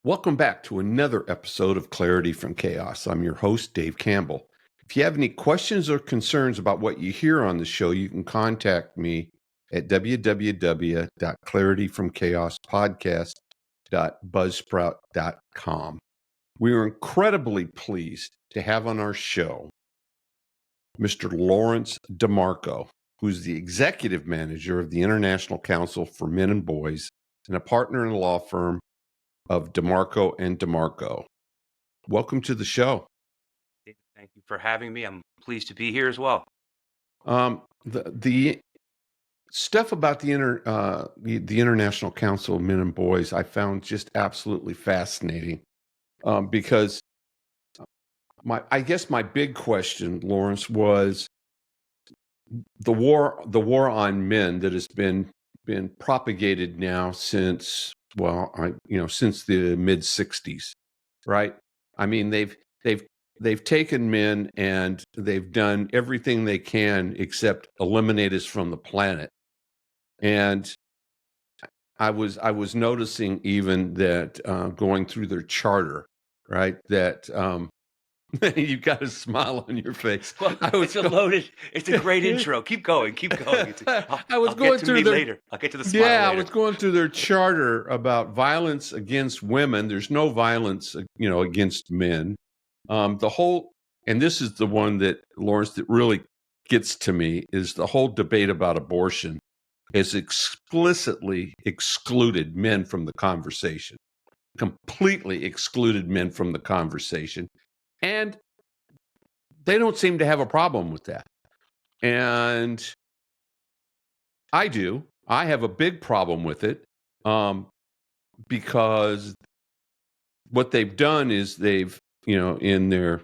Welcome back to another episode of Clarity from Chaos. I'm your host, Dave Campbell. If you have any questions or concerns about what you hear on the show, you can contact me at www.clarityfromchaospodcast.buzzsprout.com. We are incredibly pleased to have on our show Mr. Lawrence DeMarco, who's the executive manager of the International Council for Men and Boys and a partner in the law firm of DeMarco and DeMarco. Welcome to the show. Thank you for having me. I'm pleased to be here as well. The stuff about the International Council of Men and Boys I found just absolutely fascinating, because I guess my big question, Lawrence, was the war on men that has been propagated now since since the mid 60s, right? I mean, they've taken men and they've done everything they can except eliminate us from the planet. And I was noticing even that going through their charter, right? That you've got a smile on your face. Well, it's a great intro. Keep going. I'll going get to through me their later. I'll get to the smile Yeah, I later. was going through their charter about violence against women. There's no violence, against men. And this is the one that, Lawrence, that really gets to me, is the whole debate about abortion has explicitly excluded men from the conversation, completely excluded men from the conversation. And they don't seem to have a problem with that. And I do. I have a big problem with it, because what they've done is they've, in their,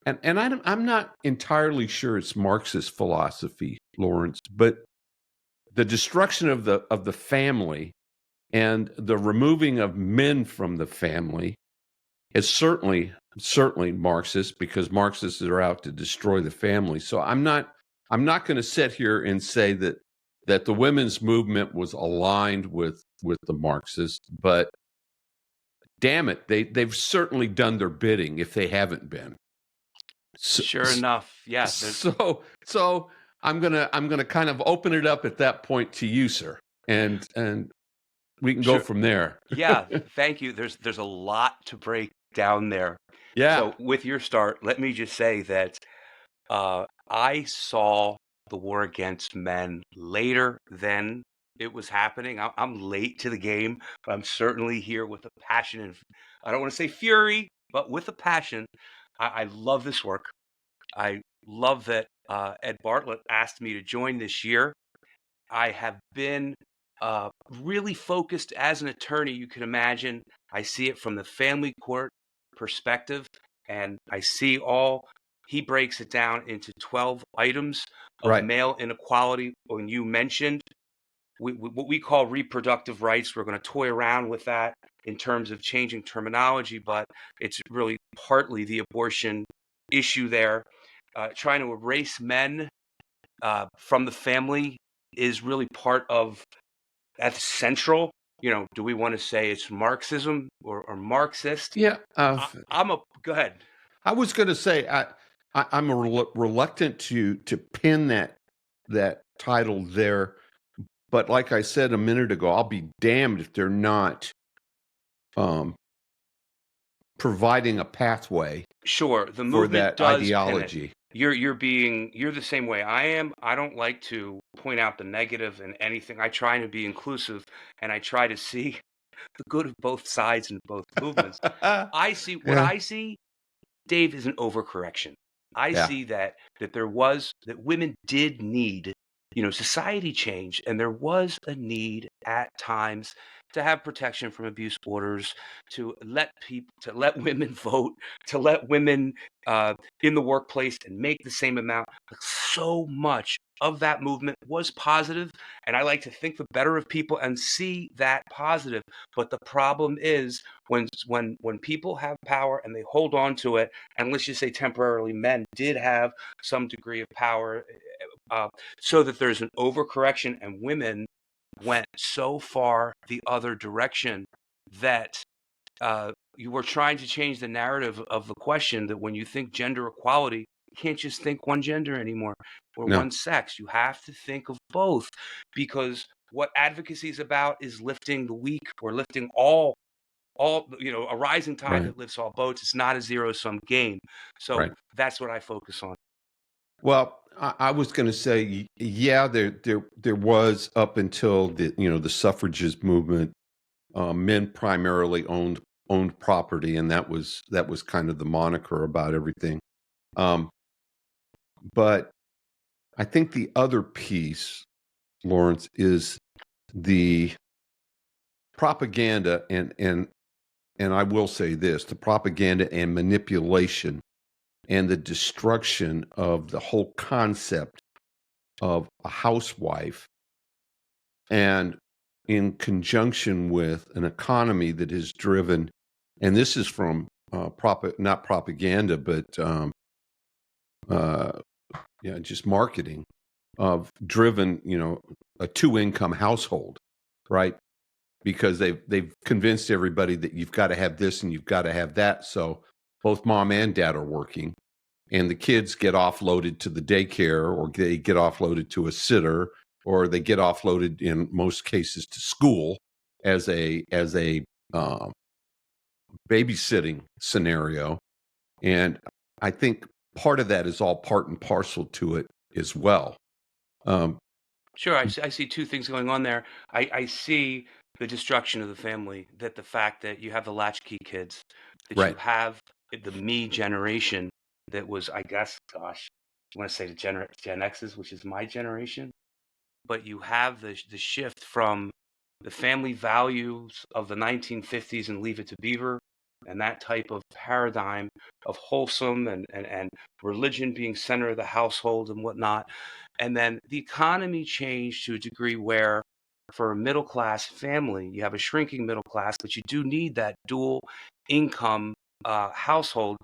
and I'm not entirely sure it's Marxist philosophy, Lawrence, but the destruction of the family and the removing of men from the family is certainly Marxist, because Marxists are out to destroy the family. So I'm not going to sit here and say that the women's movement was aligned with the Marxists, but damn it, they've certainly done their bidding if they haven't been. Sure enough, yeah. So I'm gonna kind of open it up at that point to you, sir, and we can go from there. Yeah, thank you. There's a lot to break down there. Yeah. So with your start, let me just say that I saw the war against men later than it was happening. I'm late to the game, but I'm certainly here with a passion and I don't want to say fury, but with a passion. I love this work. I love that Ed Bartlett asked me to join this year. I have been really focused as an attorney. You can imagine, I see it from the family court perspective, and I see he breaks it down into 12 items of Right. male inequality. When you mentioned what we call reproductive rights, we're going to toy around with that in terms of changing terminology, but it's really partly the abortion issue there. Trying to erase men from the family is really part of that's central. Do we want to say it's Marxism or Marxist? Yeah. Go ahead. I was going to say I'm reluctant to pin that title there, but like I said a minute ago, I'll be damned if they're not providing a pathway. Sure, the for movement that does ideology. You're the same way I am. I don't like to point out the negative in anything. I try to be inclusive, and I try to see the good of both sides and both movements. I see, Dave, is an overcorrection. I see that women did need, society change, and there was a need at times to have protection from abuse orders, to let women vote, to let women in the workplace and make the same amount. So much of that movement was positive, and I like to think the better of people and see that positive. But the problem is when people have power and they hold on to it, and let's just say temporarily men did have some degree of power, so that there's an overcorrection, and women went so far the other direction that you were trying to change the narrative of the question that when you think gender equality, you can't just think one gender anymore or No, one sex. You have to think of both, because what advocacy is about is lifting the weak, or lifting all, a rising tide right, that lifts all boats. It's not a zero-sum game. So right. that's what I focus on. Well, I was going to say, yeah, there was up until the suffragist movement, men primarily owned property, and that was kind of the moniker about everything. Um, but I think the other piece, Lawrence, is the propaganda, and I will say this: the propaganda and manipulation and the destruction of the whole concept of a housewife, and in conjunction with an economy that is driven, and this is from not propaganda, but uh, yeah, just marketing, of driven, a two-income household, right? Because they've convinced everybody that you've got to have this and you've got to have that. So both mom and dad are working, and the kids get offloaded to the daycare, or they get offloaded to a sitter, or they get offloaded in most cases to school as a um, babysitting scenario. And I think part of that is all part and parcel to it as well. Um, Sure, I see two things going on there. I see the destruction of the family, that the fact that you have the latchkey kids, that you right. have the me generation that was, I guess, gosh, I want to say the Gen X's, which is my generation, but you have the shift from the family values of the 1950s and Leave It to Beaver, and that type of paradigm of wholesome and religion being center of the household and whatnot. And then the economy changed to a degree where, for a middle class family, you have a shrinking middle class, but you do need that dual income household.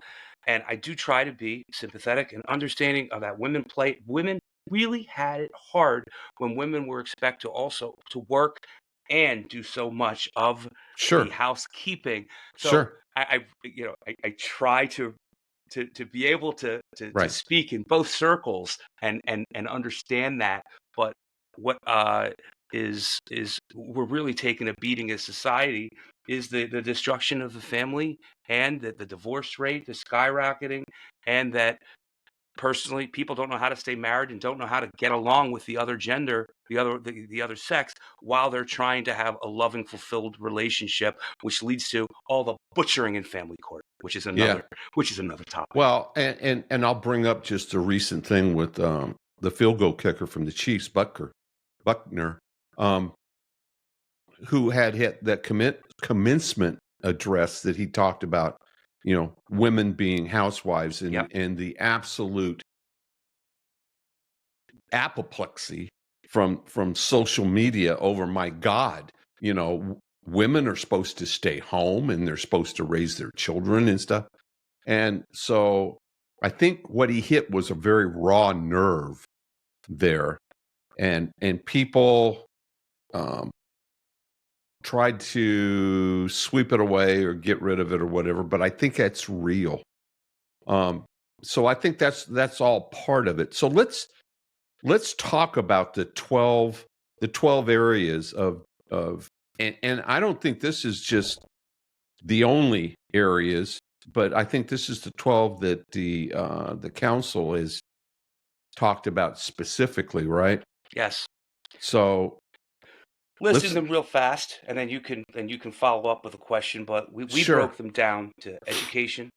And I do try to be sympathetic and understanding of that. Women really had it hard when women were expected to also to work and do so much of the Sure. housekeeping. So Sure. I try to be able to Right. speak in both circles and understand that. But what is we're really taking a beating as society is the destruction of the family, and that the divorce rate is skyrocketing, and that personally people don't know how to stay married and don't know how to get along with the other gender, the other sex, while they're trying to have a loving, fulfilled relationship, which leads to all the butchering in family court, Yeah. which is another topic. Well, and I'll bring up just a recent thing with the field goal kicker from the Chiefs, Buckner, um, who had hit that commencement address that he talked about, women being housewives, Yep. and the absolute apoplexy from social media over, my God, women are supposed to stay home and they're supposed to raise their children and stuff. And so I think what he hit was a very raw nerve there, and people um, tried to sweep it away or get rid of it or whatever. But I think that's real. Um, so I think that's all part of it. So let's talk about the twelve areas of and I don't think this is just the only areas, but I think this is the 12 that the council has talked about specifically, right? Yes. So Listing let's them real fast, and then you can follow up with a question. But we sure, broke them down to education,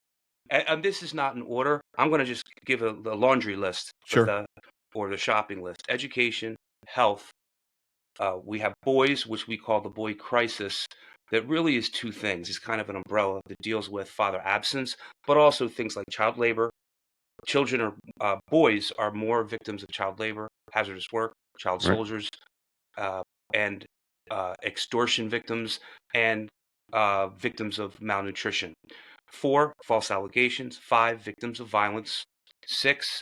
and this is not in order. I'm going to just give the laundry list of sure, the shopping list: education, health. We have boys, which we call the boy crisis. That really is two things. It's kind of an umbrella that deals with father absence, but also things like child labor. Boys are more victims of child labor, hazardous work, child right, soldiers, uh, and extortion victims, and victims of malnutrition. 4, false allegations. 5, victims of violence. 6,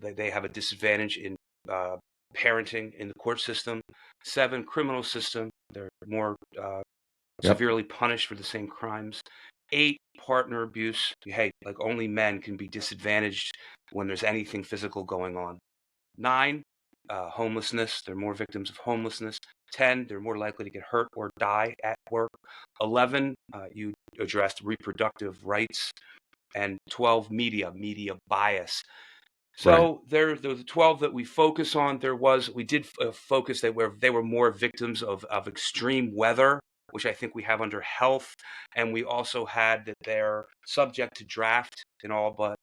they have a disadvantage in uh, parenting in the court system. 7, criminal system. They're more Yep. severely punished for the same crimes. 8, partner abuse. Hey, like only men can be disadvantaged when there's anything physical going on. 9, homelessness. They're more victims of homelessness. 10, they're more likely to get hurt or die at work. 11, you addressed reproductive rights. And 12, media bias. Right. So there the 12 that we focus on. We did focus that they were more victims of extreme weather, which I think we have under health, and we also had that they're subject to draft in all but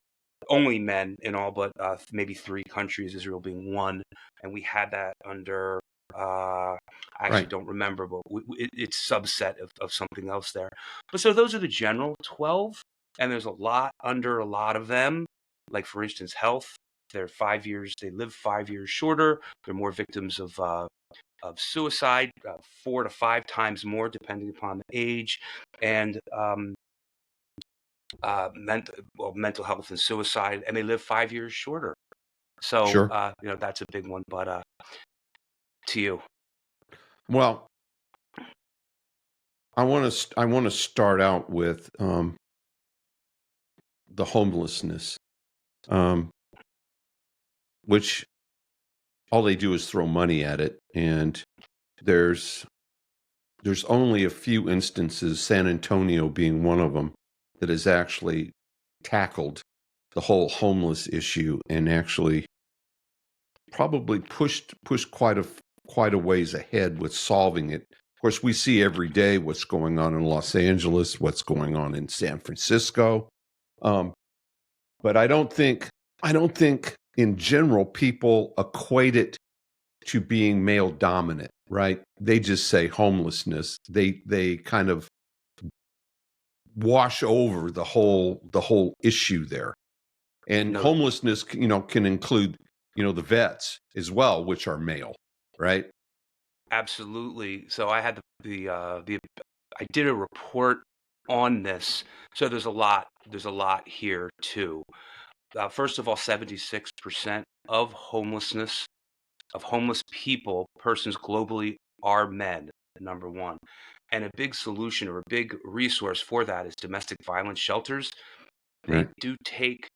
only men in all but maybe 3 countries, Israel being one, and we had that under. I actually Right. don't remember, but it's subset of something else there. But so those are the general 12, and there's a lot under a lot of them. Like for instance, health. They're 5 years. They live 5 years shorter. They're more victims of suicide, 4 to 5 times more, depending upon the age, and mental health and suicide, and they live 5 years shorter. So Sure. that's a big one. But to you, Well, I want to start out with the homelessness, um, which all they do is throw money at it, and there's only a few instances, San Antonio being one of them, that has actually tackled the whole homeless issue and actually probably pushed quite a ways ahead with solving it. Of course, we see every day what's going on in Los Angeles, what's going on in San Francisco, um, but I don't think in general people equate it to being male dominant, right? They just say homelessness. They kind of wash over the whole issue there. And no, homelessness, can include, the vets as well, which are male, right? absolutely. So I had the I did a report on this. So there's a lot here too. First of all, 76% of homeless people, persons globally, are men, number one. And a big solution or a big resource for that is domestic violence shelters. They Right. do take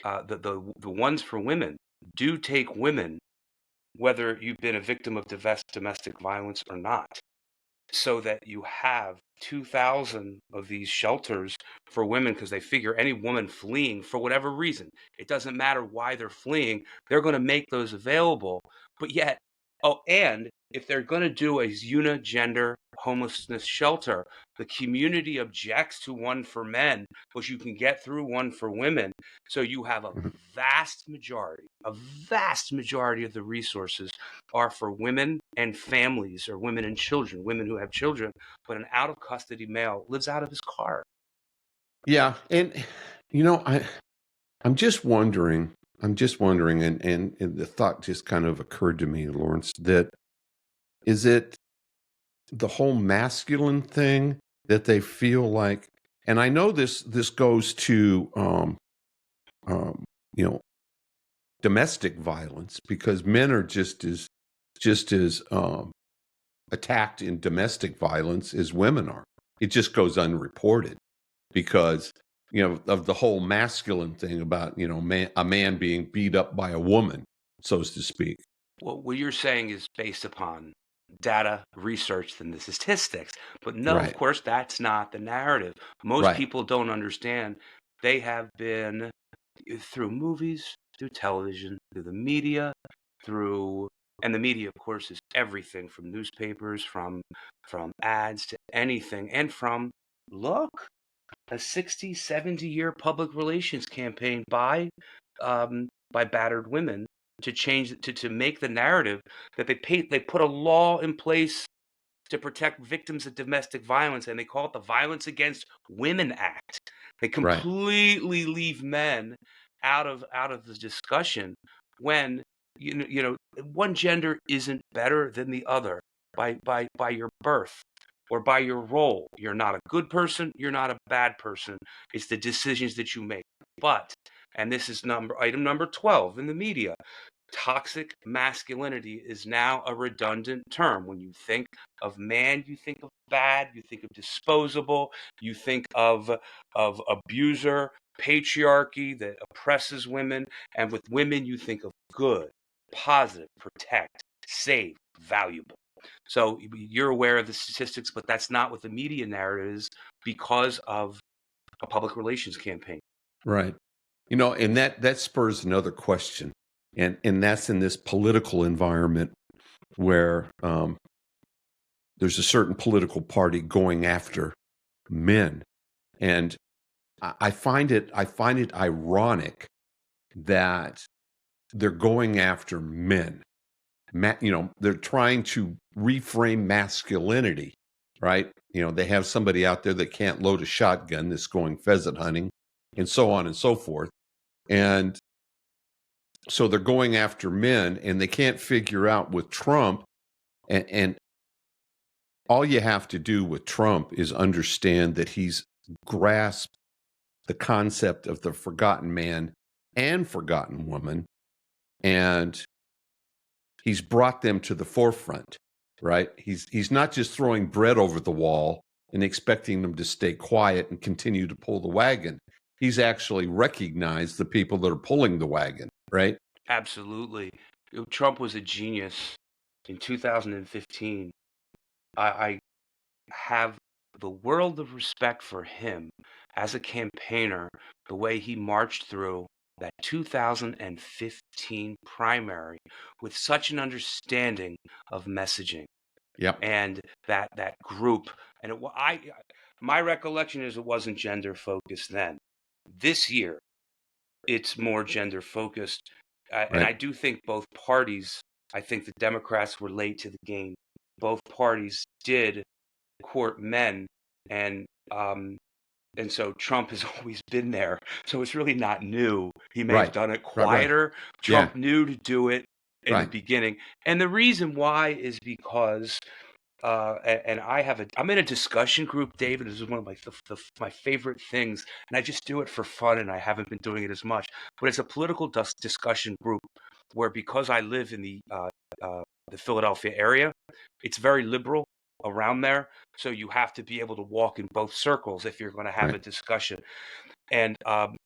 the ones for women do take women, whether you've been a victim of domestic violence or not, so that you have 2,000 of these shelters for women, because they figure any woman fleeing for whatever reason, it doesn't matter why they're fleeing, they're going to make those available. But yet, oh, and if they're going to do a unigender homelessness shelter, the community objects to one for men, but you can get through one for women. So you have Mhm. a vast majority of the resources are for women and families, or women and children, women who have children, but an out of custody male lives out of his car. Yeah, and I'm just wondering, and the thought just kind of occurred to me, Lawrence, that is it the whole masculine thing that they feel like, and I know this goes to um, you know domestic violence, because men are just as attacked in domestic violence as women are. It just goes unreported because of the whole masculine thing about a man being beat up by a woman, so to speak. Well, what you're saying is based upon data, research, than the statistics. But no, of Right. course, that's not the narrative. Most Right. people don't understand. They have been through movies, through television, through the media, through and the media, of course, is everything from newspapers, from ads to anything, and from look, a 60, 70-year public relations campaign by battered women to change to make the narrative that they put a law in place to protect victims of domestic violence, and they call it the Violence Against Women Act. They Right. completely leave men out of the discussion when one gender isn't better than the other by your birth or by your role. You're not a good person, you're not a bad person. It's the decisions that you make. But, and this is item number 12 in the media, Toxic masculinity is now a redundant term. When you think of man, you think of bad, you think of disposable, you think of abuser, patriarchy that oppresses women, and with women, you think of good, positive, protect, save, valuable. So you're aware of the statistics, but that's not what the media narrative is because of a public relations campaign. Right. And that spurs another question. And that's in this political environment where there's a certain political party going after men. And I find it ironic that they're going after men. They're trying to reframe masculinity, right? They have somebody out there that can't load a shotgun that's going pheasant hunting and so on and so forth. And so they're going after men, and they can't figure out with Trump. And all you have to do with Trump is understand that he's grasped the concept of the forgotten man and forgotten woman, and he's brought them to the forefront, right? He's not just throwing bread over the wall and expecting them to stay quiet and continue to pull the wagon. He's actually recognized the people that are pulling the wagon, right? Absolutely. Trump was a genius. In 2015, I have the world of respect for him as a campaigner, the way he marched through that 2015 primary with such an understanding of messaging Yep. and that group. And my recollection is it wasn't gender focused then. This year, it's more gender focused. And I Right. do think both parties, I think the Democrats were late to the game. Both parties did court men, and um, and so Trump has always been there. So it's really not new. He may have Right. done it Right. quieter. Yeah. Trump knew to do it in the Right. beginning, and the reason why is because and I'm in a discussion group, David. This is one of my favorite things, and I just do it for fun, and I haven't been doing it as much. But it's a political discussion group where, because I live in the Philadelphia area, it's very liberal around there. So you have to be able to walk in both circles if you're going to have Right. a discussion. And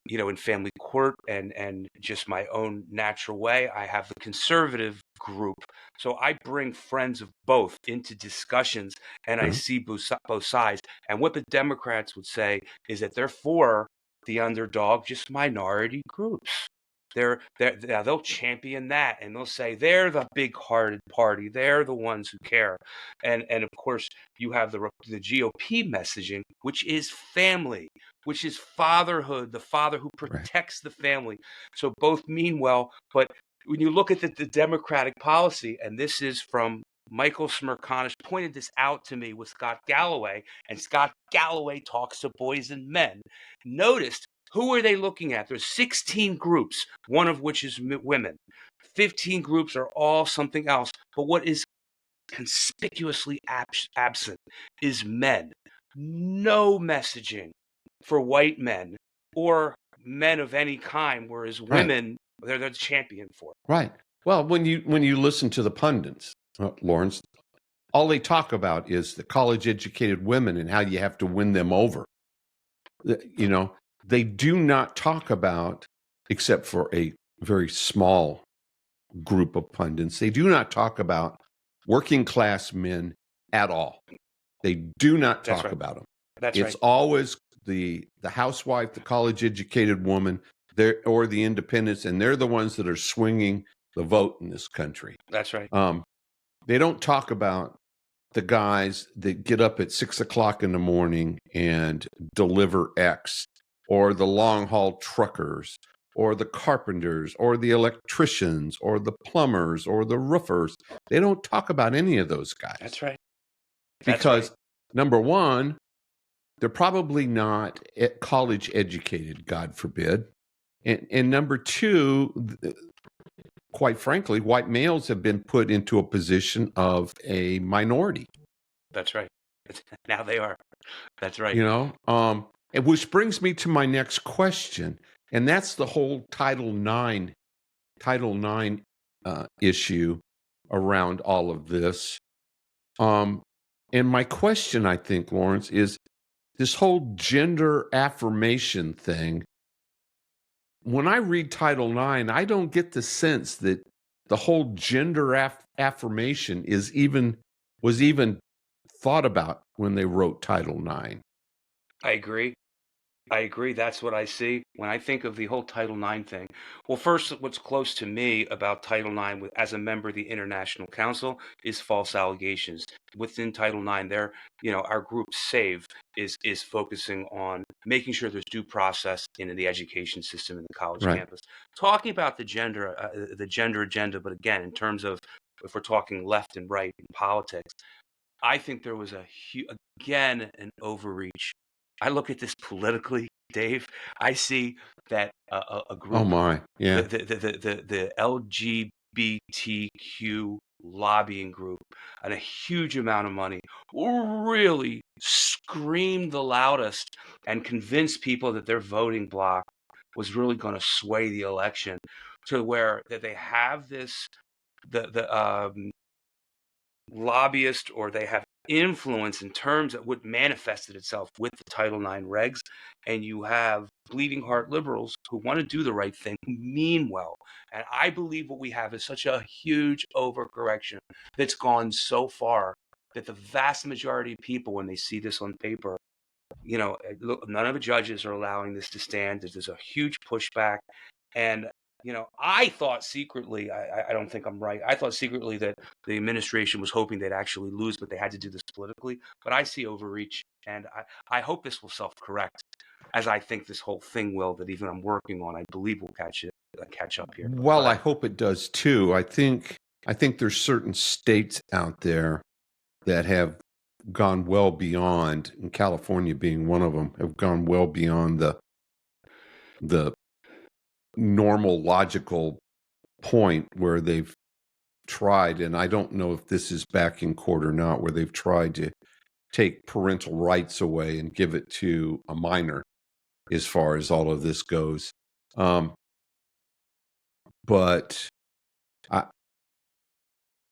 in family court and just my own natural way, I have the conservative group. So I bring friends of both into discussions, and I Sure. see both sides. And what the Democrats would say is that they're for the underdog, just minority groups. They'll champion that, and they'll say they're the big-hearted party. They're the ones who care. And of course, you have the GOP messaging, which is family, which is fatherhood, the father who Right. protects the family. So both mean well, but when you look at the Democratic policy, and this is from Michael Smerconish pointed this out to me with Scott Galloway, and Scott Galloway talks to boys and men. Notice, who are they looking at? There's 16 groups, one of which is women. 15 groups are all something else. But what is conspicuously absent is men. No messaging for white men or men of any kind, whereas Right. women, they're the champion for. Right. Well, when you listen to the pundits, Lawrence, all they talk about is the college educated women and how you have to win them over. They do not talk about, except for a very small group of pundits, they do not talk about working class men at all. They do not That's talk right. about them. That's It's right. always the housewife, the college educated woman, or the independents, and they're the ones that are swinging the vote in this country. That's right. They don't talk about the guys that get up at 6 o'clock in the morning and deliver X, or the long haul truckers, or the carpenters, or the electricians, or the plumbers, or the roofers. They don't talk about any of those guys That's right. That's right. because, number one, they're probably not college educated, God forbid. And number two, quite frankly, white males have been put into a position of a minority. That's right. Now they are. That's right. And which brings me to my next question, and that's the whole Title IX issue around all of this. And my question, I think, Lawrence, is this whole gender affirmation thing. When I read Title IX, I don't get the sense that the whole gender affirmation was even thought about when they wrote Title IX. I agree. I agree. That's what I see when I think of the whole Title IX thing. Well, first, what's close to me about Title IX as a member of the International Council is false allegations. Within Title IX, our group SAVE is focusing on making sure there's due process in the education system in the college Right. campus. Talking about the gender agenda, but again, in terms of if we're talking left and right in politics, I think there was again an overreach. I look at this politically, Dave. I see that a Oh group, my. Yeah. the LGBTQ lobbying group, and a huge amount of money, really screamed the loudest and convinced people that their voting bloc was really going to sway the election, to where that they have this the lobbyist, or they have influence in terms of what manifested itself with the Title IX regs. And you have bleeding heart liberals who want to do the right thing, who mean well. And I believe what we have is such a huge overcorrection that's gone so far that the vast majority of people, when they see this on paper, look, none of the judges are allowing this to stand. There's a huge pushback. And I thought secretly, I don't think I'm right. I thought secretly that the administration was hoping they'd actually lose, but they had to do this politically. But I see overreach, and I hope this will self-correct, as I think this whole thing will, that even I'm working on. I believe we'll catch up here. But Well, I hope it does too. I think there's certain states out there that have gone well beyond, and California being one of them, have gone well beyond the normal logical point where they've tried, and I don't know if this is back in court or not, where they've tried to take parental rights away and give it to a minor as far as all of this goes. But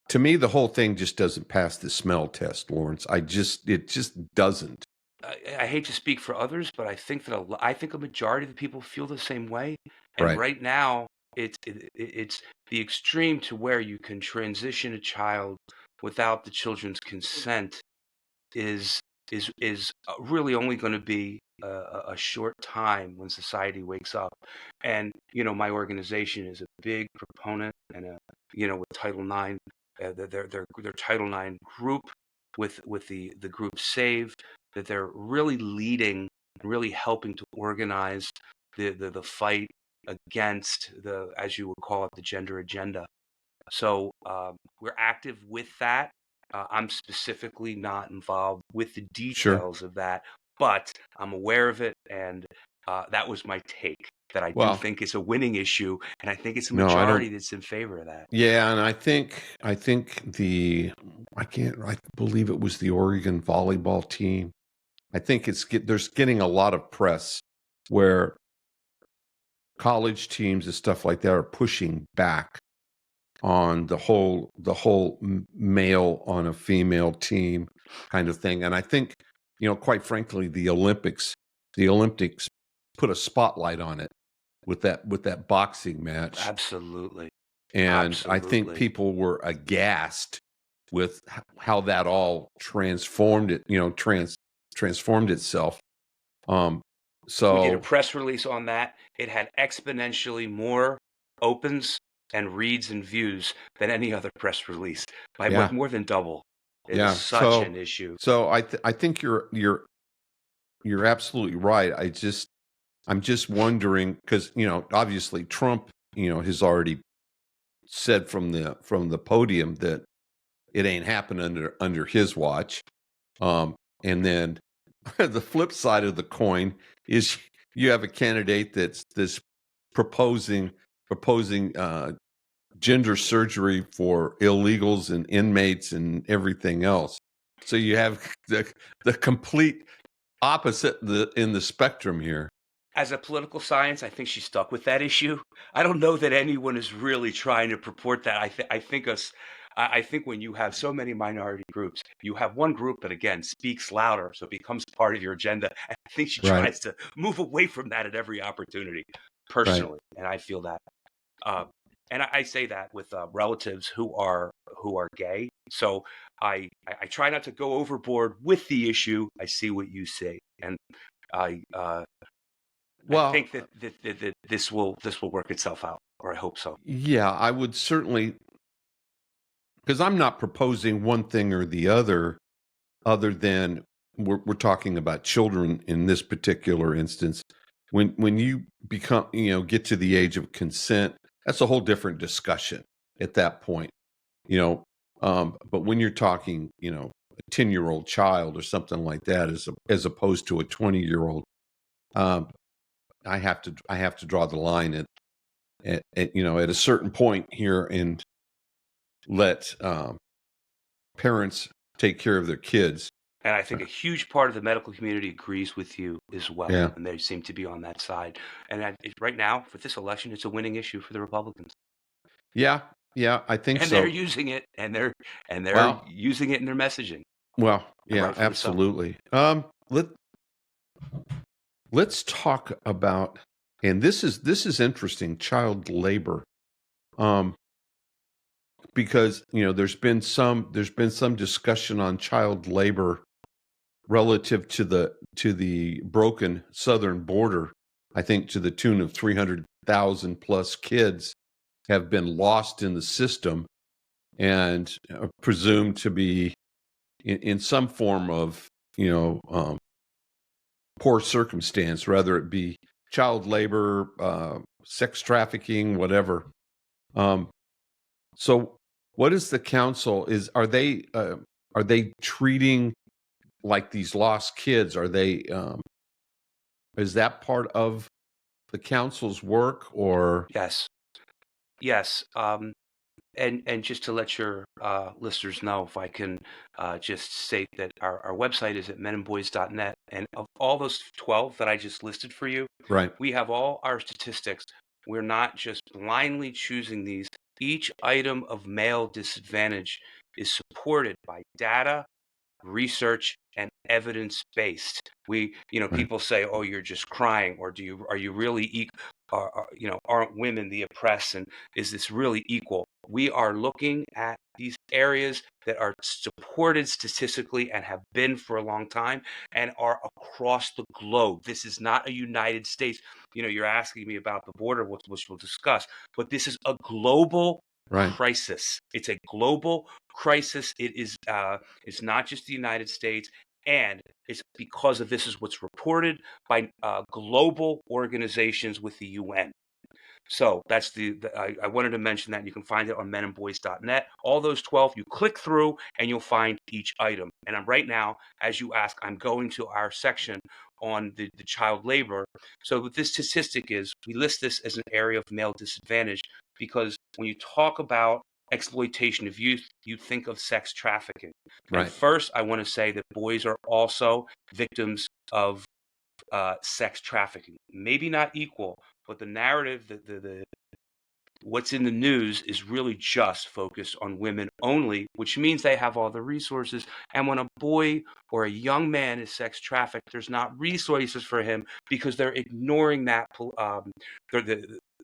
to me, the whole thing just doesn't pass the smell test, Lawrence. It just doesn't. I hate to speak for others, but I think that I think a majority of the people feel the same way. And Right. right now, it's the extreme to where you can transition a child without the children's consent is really only going to be a short time when society wakes up. And my organization is a big proponent, and with Title IX, their Title IX group with the group SAVE, that they're really leading, really helping to organize the fight against the, as you would call it, the gender agenda. So we're active with that. I'm specifically not involved with the Sure. details of that, but I'm aware of it, and that was my take. That I do Well, think it's a winning issue, and I think it's a no, I don't. majority that's in favor of that. Yeah, and I think I believe it was the Oregon volleyball team. I think there's getting a lot of press where college teams and stuff like that are pushing back on the whole male on a female team kind of thing. And I think, quite frankly, the Olympics put a spotlight on it with that boxing match. Absolutely. And I think Absolutely. people were aghast with how that all transformed itself. We did a So press release on that. It had exponentially more opens and reads and views than any other press release, by yeah, more than double. It is yeah. such an issue. So I think you're absolutely right. I'm just wondering, because obviously Trump has already said from the podium that it ain't happened under his watch. And then the flip side of the coin is you have a candidate that's proposing gender surgery for illegals and inmates and everything else. So you have the complete opposite in the spectrum here. as a political science, I think she's stuck with that issue. I don't know that anyone is really trying to purport that. I think when you have so many minority groups, you have one group that again speaks louder, so it becomes part of your agenda. And I think she Right. tries to move away from that at every opportunity, Right. personally, and I feel that. Uh, and I say that with relatives who are gay. So I try not to go overboard with the issue. I see what you say, and I Well, think that this will work itself out, or I hope so. yeah, I would certainly, because I'm not proposing one thing or the other than we're talking about children in this particular instance. When you become, get to the age of consent, that's a whole different discussion at that point, you know. But when you're talking, a 10-year-old child or something like that, as opposed to a 20-year-old, um, I have to draw the line at a certain point here and let parents take care of their kids. And I think a huge part of the medical community agrees with you as well, Yeah. and they seem to be on that side. And right now, for this election, it's a winning issue for the Republicans, Yeah, yeah, I think and they're so. using it, and they're Well, using it in their messaging, and yeah, rightfully so. absolutely. Let's talk about, and this is interesting, child labor. Um, because there's been some discussion on child labor relative to the broken southern border. I think to the tune of 300,000 plus kids have been lost in the system and presumed to be in some form of poor circumstance, whether it be child labor, sex trafficking, whatever. Um, so, what is the council? Are they treating like these lost kids? Are they is that part of the council's work, or Yes, yes. And just to let your listeners know, if I can just state that our website is at menandboys.net. And of all those 12 that I just listed for you, right? we have all our statistics. We're not just blindly choosing these. Each item of male disadvantage is supported by data, research, and evidence based. Right. People say, "Oh, you're just crying," or are you really aren't women the oppressed, and is this really equal?" We are looking at these areas that are supported statistically and have been for a long time and are across the globe. This is not a United States. You're asking me about the border, which we'll discuss, but this is a global Right. crisis. It's a global crisis. It's not just the United States, and it's because of this is what's reported by global organizations with the UN. So that's I wanted to mention that. You can find it on menandboys.net. All those 12, you click through and you'll find each item. And I'm right now, as you ask, I'm going to our section on the child labor. So what this statistic is, we list this as an area of male disadvantage because when you talk about exploitation of youth, you think of sex trafficking. And Right. first, I want to say that boys are also victims of sex trafficking. Maybe not equal, but the narrative, the what's in the news is really just focused on women only, which means they have all the resources. And when a boy or a young man is sex trafficked, there's not resources for him because they're ignoring that.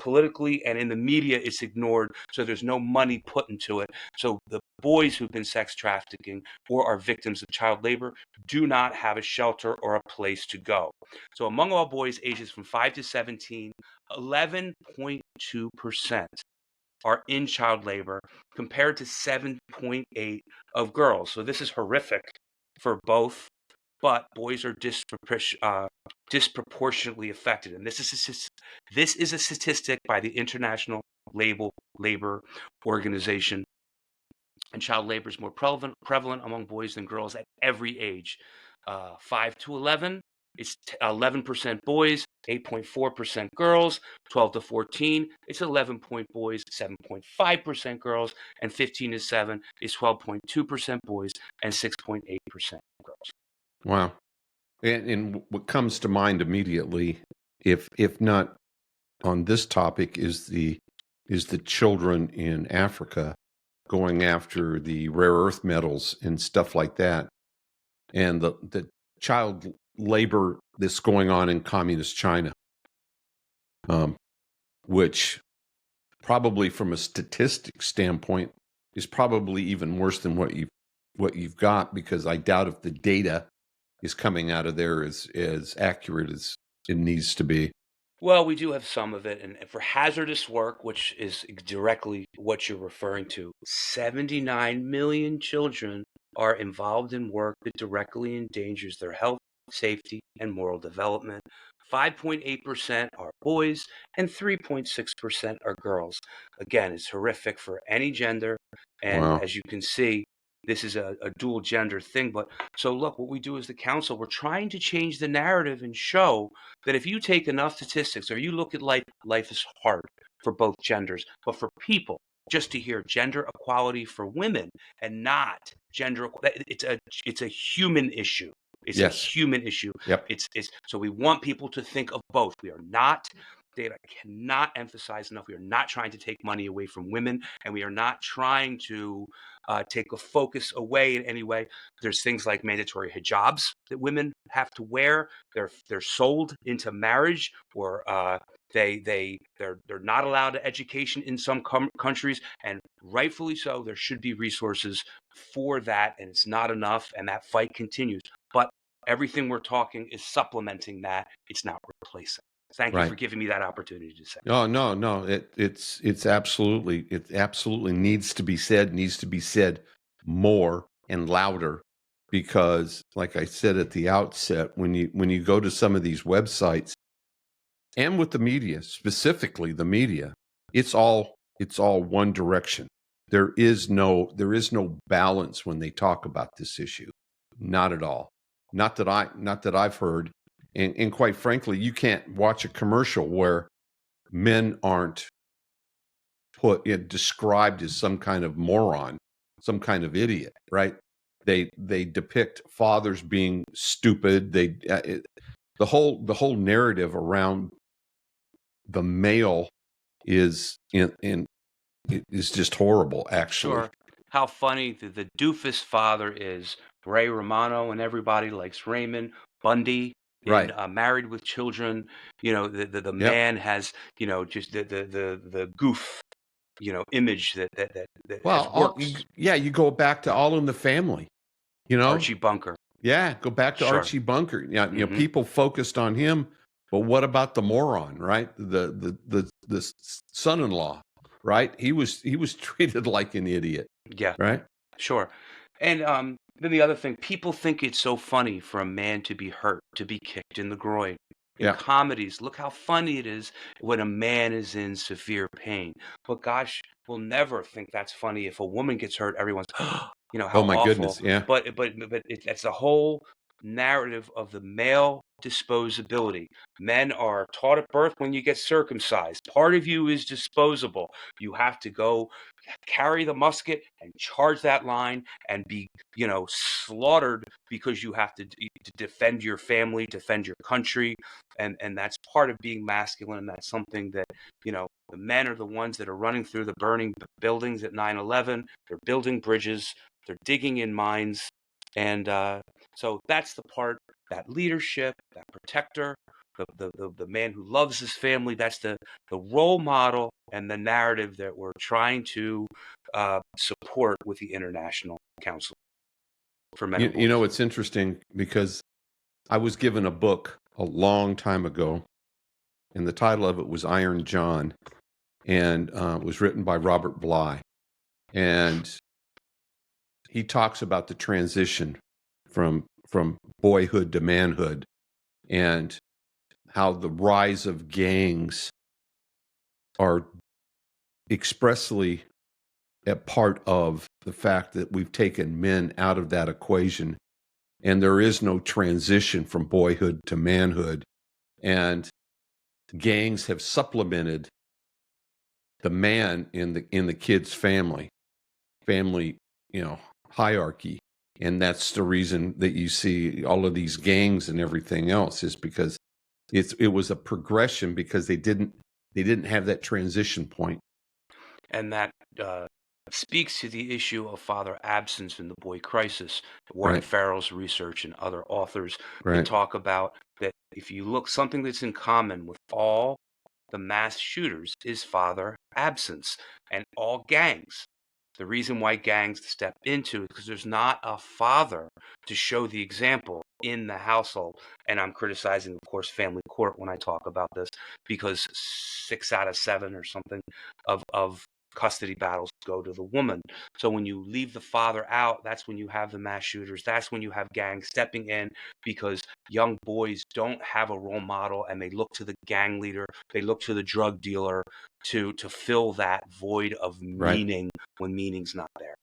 Politically and in the media, it's ignored. So there's no money put into it. So the boys who've been sex trafficking or are victims of child labor do not have a shelter or a place to go. So among all boys ages from 5 to 17, 11.2% are in child labor compared to 7.8 of girls. So this is horrific for both, but boys are disproportionately affected. And this is a statistic by the International Labor Organization. And child labor is more prevalent among boys than girls at every age. 5 to 11, it's 11% boys, 8.4% girls. 12 to 14, it's 11 point boys, 7.5% girls. And 15 to 7 is 12.2% boys and 6.8% girls. Wow. And what comes to mind immediately if not on this topic, is the children in Africa going after the rare earth metals and stuff like that, and the child labor that's going on in communist China, which probably from a statistic standpoint is probably even worse than what you've got, because I doubt if the data is coming out of there as accurate as it needs to be. Well, we do have some of it. And for hazardous work, which is directly what you're referring to, 79 million children are involved in work that directly endangers their health, safety, and moral development. 5.8% are boys and 3.6% are girls. Again, it's horrific for any gender. And Wow. as you can see, this is a dual gender thing. But so look, what we do as the council, we're trying to change the narrative and show that if you take enough statistics or you look at life is hard for both genders, but for people, just to hear gender equality for women and not gender equality, it's a human issue. It's a Yes. human issue. Yep. It's so we want people to think of both. We are not, Dave, I cannot emphasize enough. We are not trying to take money away from women, and we are not trying to take a focus away in any way. There's things like mandatory hijabs that women have to wear. They're sold into marriage, or they're not allowed to education in some countries, and rightfully so. There should be resources for that, and it's not enough, and that fight continues. But everything we're talking is supplementing that. It's not replacing. Thank you for Right. giving me that opportunity to say. No, no, no. It's absolutely, it absolutely needs to be said more and louder, because, like I said at the outset, when you go to some of these websites, and with the media, specifically the media, it's all one direction. There is no balance when they talk about this issue. Not at all. Not that I've heard. And quite frankly, you can't watch a commercial where men aren't described as some kind of moron, some kind of idiot, right? They depict fathers being stupid. The whole narrative around the male is is just horrible, actually. Sure. How funny the doofus father is. Ray Romano and everybody likes Raymond. Bundy in Right. Married with Children. The Yep. man has, just the goof, image that has Well, worked. yeah, you go back to All in the Family, you know? Archie Bunker. Yeah, go back to Sure. Archie Bunker. Yeah, Hmm. people focused on him, but what about the moron, right? The son-in-law, right? He was treated like an idiot, Yeah. right? Sure. And then the other thing, people think it's so funny for a man to be hurt, to be kicked in the groin. In Yeah. comedies, look how funny it is when a man is in severe pain. But gosh, we'll never think that's funny if a woman gets hurt. Everyone's, Oh how my awful. goodness, yeah. But that's the whole narrative of the male disposability. Men are taught at birth when you get circumcised. Part of you is disposable. You have to go carry the musket and charge that line and be, slaughtered because you have to defend your family, defend your country, and that's part of being masculine. And that's something that, the men are the ones that are running through the burning buildings at 9/11. They're building bridges. They're digging in mines, and so that's the part, that leadership, that protector, the man who loves his family. That's the role model and the narrative that we're trying to support with the International Council for Men and You know, Boys. it's interesting because I was given a book a long time ago, and the title of it was Iron John, and it was written by Robert Bly. And he talks about the transition from boyhood to manhood, and how the rise of gangs are expressly a part of the fact that we've taken men out of that equation, and there is no transition from boyhood to manhood, and gangs have supplemented the man in the kid's family, hierarchy. And that's the reason that you see all of these gangs and everything else, is because it was a progression because they didn't have that transition point. And that speaks to the issue of father absence in the boy crisis. Warren Right. Farrell's research and other authors, they Right. talk about that if you look, something that's in common with all the mass shooters is father absence, and all gangs. The reason why gangs step into it because there's not a father to show the example in the household. And I'm criticizing, of course, family court when I talk about this because 6 out of 7 or something of custody battles go to the woman. So when you leave the father out, that's when you have the mass shooters. That's when you have gangs stepping in because young boys don't have a role model and they look to the gang leader, they look to the drug dealer to fill that void of Right. meaning when meaning's not there.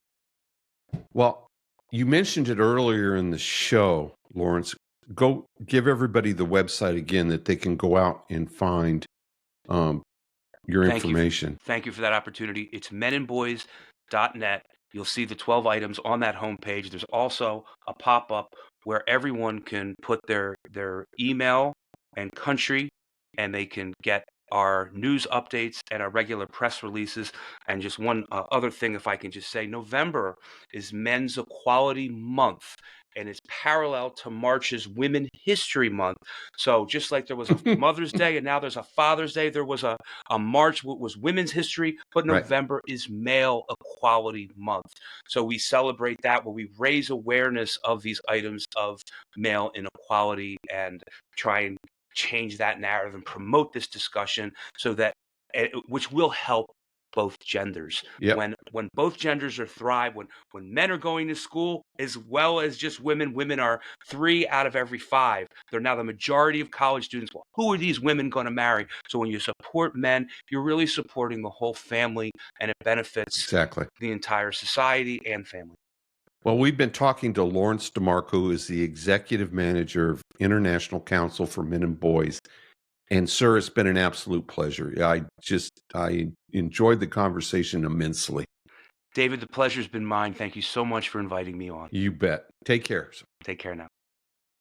Well, you mentioned it earlier in the show, Lawrence. Go give everybody the website again that they can go out and find your Thank you. information. Thank you for that opportunity. It's menandboys.net. You'll see the 12 items on that homepage. There's also a pop-up where everyone can put their email and country, and they can get our news updates and our regular press releases. And just one other thing, if I can just say, November is Men's Equality Month, and it's parallel to March's Women History Month. So just like there was a Mother's Day and now there's a Father's Day, there was a March was Women's History, but Right. November is Male Equality Month. So we celebrate that where we raise awareness of these items of male inequality and try and change that narrative and promote this discussion so that which will help both genders. Yep. When both genders are thrive, when men are going to school as well as just women are 3 out of every 5. They're now the majority of college students. Well, who are these women going to marry? So when you support men, you're really supporting the whole family, and it benefits Exactly. the entire society and family. Well, we've been talking to Lawrence DeMarco, who is the executive manager of International Council for Men and Boys. And sir, it's been an absolute pleasure. I enjoyed the conversation immensely. David, the pleasure's been mine. Thank you so much for inviting me on. You bet. Take care. Take care now.